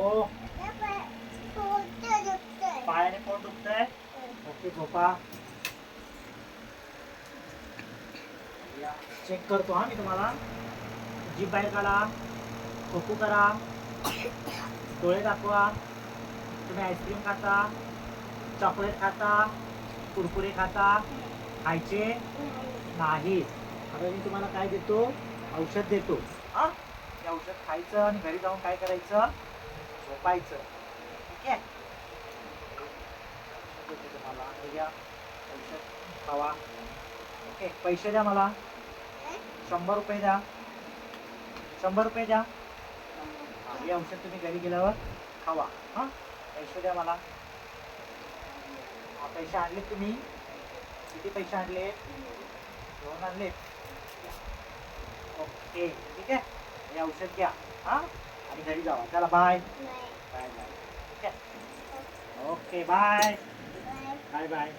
हो पायाने पोट दुखतंय. ओके झोपा. चेक करतो हा मी तुम्हाला. जीभ बाहेर काढा. खोकू करा. डोळे दाखवा. तुम्ही आईस्क्रीम खाता, चॉकलेट खाता, कुरकुरे खाता, खायचे नाही. आता मी तुम्हाला काय देतो, औषध देतो. हा ते औषध खायचं आणि घरी जाऊन काय करायचं, झोपायचं. ठीक आहे. तुम्हाला हे घ्या औषध, खावा. ओके पैसे द्या मला. 100 रुपये द्या. 100 रुपये द्या. हे औषध तुम्ही घरी गेल्यावर खावा. हा पैसे द्या मला. पैसे आणले तुम्ही? किती पैसे आणले? 2 आणले. ओके ठीक आहे. हे औषध घ्या हा आणि घरी जावा. चला बाय बाय बाय. ठीक आहे. Okay bye bye bye.